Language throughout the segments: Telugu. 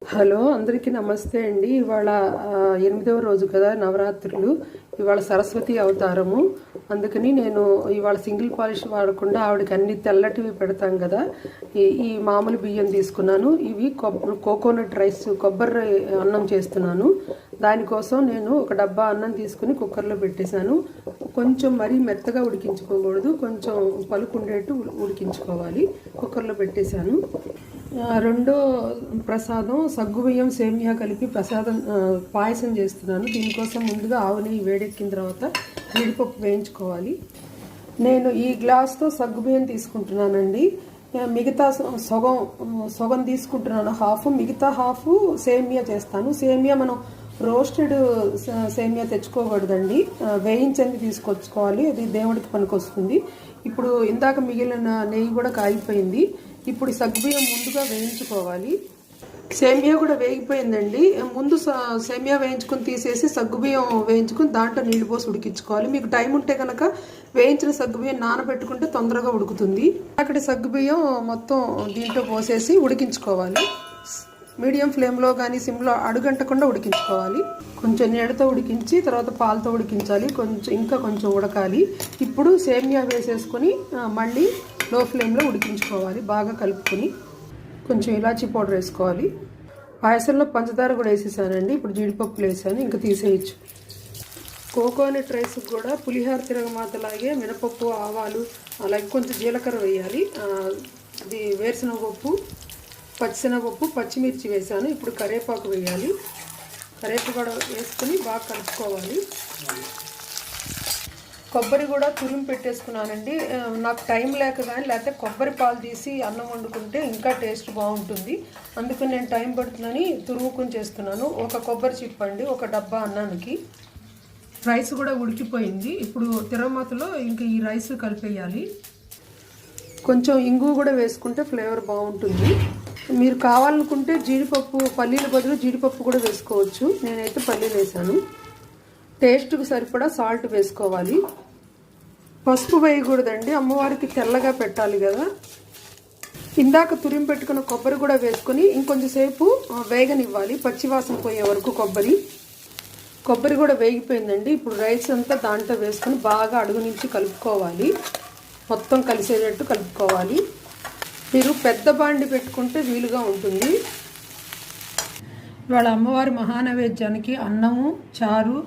హలో అందరికీ నమస్తే అండి. ఇవాళ 8వ రోజు కదా నవరాత్రులు. ఇవాళ సరస్వతి అవతారము. అందుకని నేను ఇవాళ సింగిల్ పాలిష్ వాడకుండా ఆవిడకి అన్ని తెల్లటివి పెడతాం కదా, ఈ మామూలు బియ్యం తీసుకున్నాను. ఇవి కోకోనట్ రైస్, కొబ్బరి అన్నం చేస్తున్నాను. దానికోసం నేను ఒక డబ్బా అన్నం తీసుకుని కుక్కర్లో పెట్టేశాను. కొంచెం మరీ మెత్తగా ఉడికించుకోకూడదు, కొంచెం పలుకు ఉండేట్టు ఉడికించుకోవాలి. కుక్కర్లో పెట్టేశాను. రెండో ప్రసాదం సగ్గుబియ్యం సేమియా కలిపి పాయసం చేస్తున్నాను. దీనికోసం ముందుగా ఆవు నెయ్యి వేడెక్కిన తర్వాత జీడిపప్పు వేయించుకోవాలి. నేను ఈ గ్లాస్తో సగ్గుబియ్యం తీసుకుంటున్నానండి. మిగతా సగం తీసుకుంటున్నాను, హాఫ్. మిగతా హాఫ్ సేమియా చేస్తాను. సేమియా మనం రోస్టెడ్ సేమియా తెచ్చుకోకూడదండి, వేయించింది తీసుకొచ్చుకోవాలి. అది దేవుడికి పనికొస్తుంది. ఇప్పుడు ఇందాక మిగిలిన నెయ్యి కూడా కాగిపోయింది. ఇప్పుడు సగ్గుబియ్యం ముందుగా వేయించుకోవాలి. సేమియా కూడా వేగిపోయిందండి. ముందు సేమియా వేయించుకుని తీసేసి సగ్గుబియ్యం వేయించుకుని దాంట్లో నీళ్ళు పోసి ఉడికించుకోవాలి. మీకు టైం ఉంటే కనుక వేయించిన సగ్గుబియ్యం నానబెట్టుకుంటే తొందరగా ఉడుకుతుంది. అక్కడ సగ్గుబియ్యం మొత్తం దీంట్లో పోసేసి ఉడికించుకోవాలి. మీడియం ఫ్లేమ్లో కానీ సిమ్లో అడుగంటకుండా ఉడికించుకోవాలి. కొంచెం నీళ్ళతో ఉడికించి తర్వాత పాలతో ఉడికించాలి. ఇంకా కొంచెం ఉడకాలి. ఇప్పుడు సేమియా వేసేసుకొని మళ్ళీ లో ఫ్లేమ్లో ఉడికించుకోవాలి. బాగా కలుపుకొని కొంచెం ఇలాచీ పౌడర్ వేసుకోవాలి. పాయసంలో పంచదార కూడా వేసేసానండి. ఇప్పుడు జీడిపప్పులు వేసాను, ఇంకా తీసేయచ్చు. కోకోనట్ రైస్ కూడా పులిహార తిరగమాతలాగే మినపప్పు, ఆవాలు, అలాగే కొంచెం జీలకర్ర వేయాలి. అది వేరుశనగపప్పు, పచ్చిశనగపప్పు, పచ్చిమిర్చి వేసాను. ఇప్పుడు కరివేపాకు వేయాలి. కరివేపాకు కూడా వేసుకుని బాగా కలుపుకోవాలి. కొబ్బరి కూడా తురిమి పెట్టేసుకున్నానండి. నాకు టైం లేక కానీ, లేకపోతే కొబ్బరి పాలు తీసి అన్నం వండుకుంటే ఇంకా టేస్ట్ బాగుంటుంది. అందుకని నేను టైం పడుతుందని తురుముకుని చేస్తున్నాను. ఒక కొబ్బరి చిప్పండి ఒక డబ్బా అన్నానికి. రైస్ కూడా ఉడికిపోయింది. ఇప్పుడు తిరగమాతలో ఇంకా ఈ రైస్ కలిపేయాలి. కొంచెం ఇంగు కూడా వేసుకుంటే ఫ్లేవర్ బాగుంటుంది. మీరు కావాలనుకుంటే జీడిపప్పు, పల్లీల బదులు జీడిపప్పు కూడా వేసుకోవచ్చు. నేనైతే పల్లీలు వేసాను. టేస్ట్కి సరిపడా సాల్ట్ వేసుకోవాలి. పసుపు వేయకూడదండి, అమ్మవారికి తెల్లగా పెట్టాలి కదా. ఇందాక తురిమి పెట్టుకున్న కొబ్బరి కూడా వేసుకొని ఇంకొంచెంసేపు వేగనివ్వాలి, పచ్చివాసన పోయే వరకు. కొబ్బరి కూడా వేగిపోయిందండి. ఇప్పుడు రైస్ అంతా దాంట్లో వేసుకొని బాగా అడుగు నుంచి కలుపుకోవాలి. మొత్తం కలిసేటట్టు కలుపుకోవాలి. మీరు పెద్ద బాండి పెట్టుకుంటే వీలుగా ఉంటుంది. ఇవాళ అమ్మవారి మహానైవేద్యానికి అన్నము, చారు,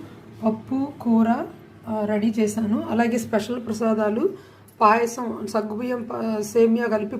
పప్పు, కూర రెడీ చేశాను. అలాగే స్పెషల్ ప్రసాదాలు, పాయసం, సగ్గుబియ్యం సేమియా కలిపి